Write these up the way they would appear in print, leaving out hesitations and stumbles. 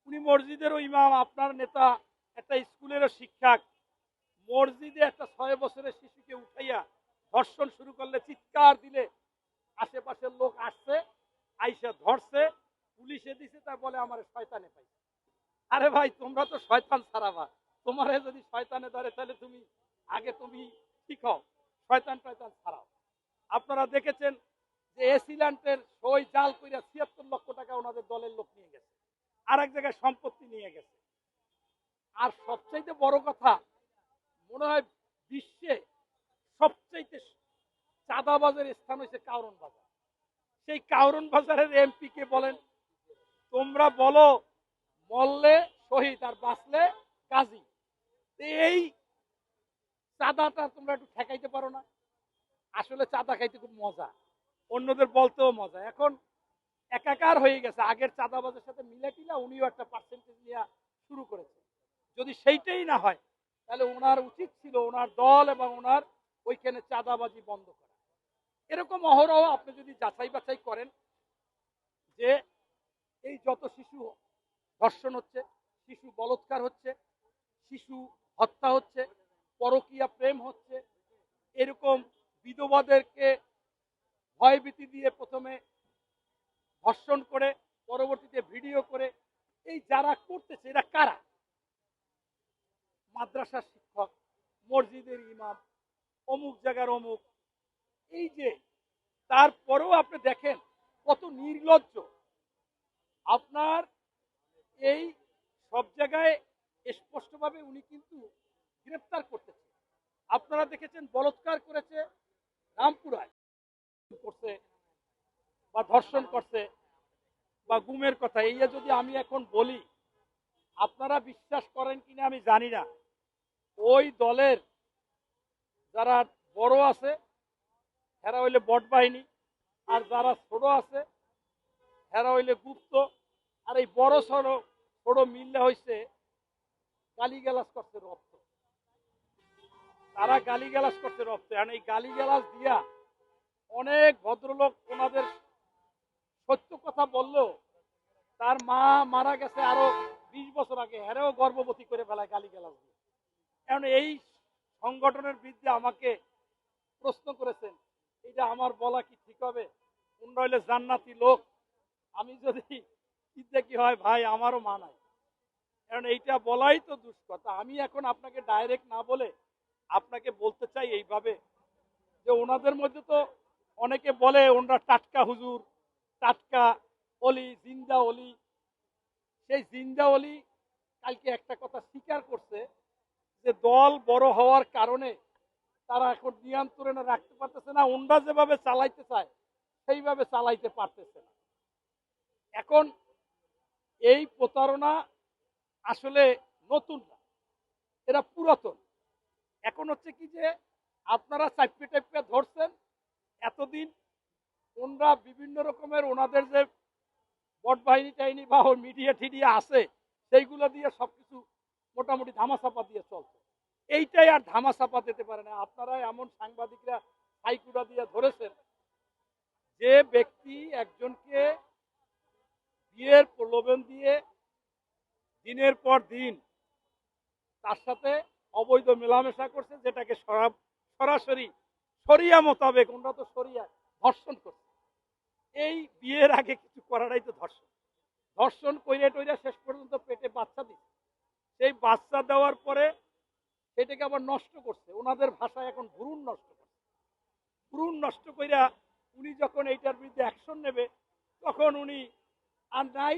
উনি মসজিদেরও ইমাম, আপনার নেতা, একটা স্কুলেরও শিক্ষক। মসজিদে একটা 6 বছরের শিশুকে উঠাইয়া ধর্ষণ শুরু করলে, চিৎকার দিলে আশেপাশের লোক আসছে, আইসা ধরছে, পুলিশে দিছে, তা বলে আমার শয়তানে পাইছে। আরে ভাই, তোমরা তো শয়তান ছাড়াবা, তোমারে যদি শয়তানে ধরে তাহলে তুমি ঠিক হও, শয়তান টয়তান ছাড়াও। আপনারা দেখেছেন যে এসিল্যান্ডের সই জাল কইরা ৭৬ লক্ষ টাকা ওনাদের দলের লোক নিয়ে গেছে, আর এক জায়গায় সম্পত্তি নিয়ে গেছে। আর সবচাইতে বড় কথা, মনে হয় বিশ্বে সবচাইতে চাঁদাবাজের স্থান হয়েছে কাউরন বাজার। সেই কাউরন বাজারের এমপি কে বলেন, তোমরা বলো মরলে শহীদ আর বাঁচলে কাজী, এই চাঁদাটা তোমরা একটু ঠেকাইতে পারো না? আসলে চাঁদা খাইতে খুব মজা, অন্যদের বলতেও মজা। এখন একাকার হয়ে গেছে, আগের চাঁদাবাজের সাথে মিলে কিনা উনিও একটা পার্সেন্টেজ নেওয়া শুরু করেছে। যদি সেইটাই না হয়, তাহলে ওনার উচিত ছিল ওনার দল এবং ওনার ওইখানে চাঁদাবাজি বন্ধ করা। এরকম অহরহ আপনি যদি যাচাই বাছাই করেন যে এই যত শিশু ধর্ষণ হচ্ছে, শিশু বলৎকার হচ্ছে, শিশু হত্যা হচ্ছে, পরকীয়া প্রেম হচ্ছে, এরকম বিধবাদেরকে ভয়ভীতি দিয়ে প্রথমে ধর্ষণ করে পরবর্তীতে ভিডিও করে, এই যারা করতেছে এরা কারা? মাদ্রাসার শিক্ষক, মসজিদের ইমাম, অমুক জায়গার অমুক। এই যে তারপরেও আপনি দেখেন কত নির্লজ্জ। আপনার এই সব জায়গায় স্পষ্টভাবে উনি কিন্তু গ্রেফতার করতেছে। আপনারা দেখেছেন বলৎকার করেছে রামপুরায়, করছে বা ধর্ষণ করছে বা গুমের কথা। এই যদি আমি এখন বলি, আপনারা বিশ্বাস করেন কিনা আমি জানি না, ওই দলের যারা বড় আছে এরা হইলে বট বাহিনী, আর যারা ছোট আছে এরা হইলে গুপ্ত। আর এই বড় ছোট ছোট মিললে হয়েছে গালিগালাজ করছে রক্ত, তারা গালিগালাজ করছে রক্ত। এখন এই গালিগালাজ দিয়া অনেক ভদ্রলোক ওনাদের সত্য কথা বললেও তার মা মারা গেছে আরো 20 বছর আগে, হেরেও গর্ভবতী করে ফেলায় গালিগালাজ দিয়ে। এখন এই সংগঠনের বিরুদ্ধে আমাকে প্রশ্ন করেছেন, এটা আমার বলা কি ঠিক হবে? অন্য হইলে জান্নাতি লোক, আমি যদি কি হয় ভাই, আমারও মা নাই। কারণ এইটা বলাই তো দুষ্কথা। আমি এখন আপনাকে ডাইরেক্ট না বলে আপনাকে বলতে চাই এইভাবে যে ওনাদের মধ্যে তো অনেকে বলে ওনারা টাটকা হুজুর, টাটকা অলি, জিন্দা অলি। সেই জিন্দা অলি কালকে একটা কথা স্বীকার করছে যে দল বড় হওয়ার কারণে তারা এখন নিয়ন্ত্রণে রাখতে পারতেছে না, ওনরা যেভাবে চালাইতে চায় সেইভাবে চালাইতে পারতেছে না। এখন এই প্রতারণা আসলে নতুন না, এরা পুরাতন। এখন হচ্ছে কি যে আপনারা চাপে টাইপে ধরছেন এতদিন, ওনরা বিভিন্ন রকমের ওনাদের যে বট বাহিনী টাহিনী বা মিডিয়া টিডিয়া আছে সেইগুলো দিয়ে সবকিছু মোটামুটি ধামাচাপা দিয়ে চলছে। এইটাই আর ধামাচাপা দিতে পারে না। আপনারা এমন সাংবাদিকরা হাইকুড়া দিয়ে ধরেছেন, যে ব্যক্তি একজনকে বিয়ের প্রলোভন দিয়ে দিনের পর দিন তার সাথে অবৈধ মেলামেশা করছে, যেটাকে সরাসরি শরিয়া মোতাবেক, ওনারা তো শরিয়া, ধর্ষণ করছে। এই বিয়ের আগে কিছু করাটাই তো ধর্ষণ। ধর্ষণ কইরে টইরা শেষ পর্যন্ত পেটে বাচ্চা দিচ্ছে, সেই বাচ্চা দেওয়ার পরে সেটাকে আবার নষ্ট করছে, ওনাদের ভাষায় এখন ভ্রূণ নষ্ট করছে। ভ্রূণ নষ্ট কইরা উনি যখন এইটার বিরুদ্ধে অ্যাকশন নেবে, তখন উনি আর নাই,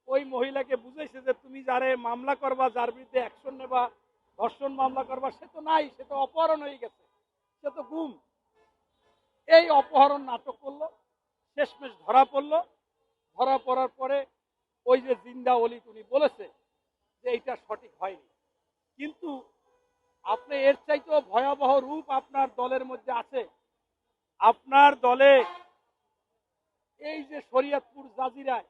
ওই মহিলাকে বুঝাইছে যে তুমি যারে মামলা করবা, যার বিরুদ্ধে অ্যাকশন নেবা, ধর্ষণ মামলা করবা, সে তো নাই, সে তো অপহরণ হয়ে গেছে, সে তো গুম। এই অপহরণ নাটক করলো, শেষমেশ ধরা পড়লো। ধরা পড়ার পরে ওই যে জিন্দা অলি উনি বলেছে যে এইটা সঠিক হয়নি। কিন্তু আপনি এর চাইতেও ভয়াবহ রূপ আপনার দলের মধ্যে আছে। আপনার দলে এই যে শরীয়তপুর জাজিরায়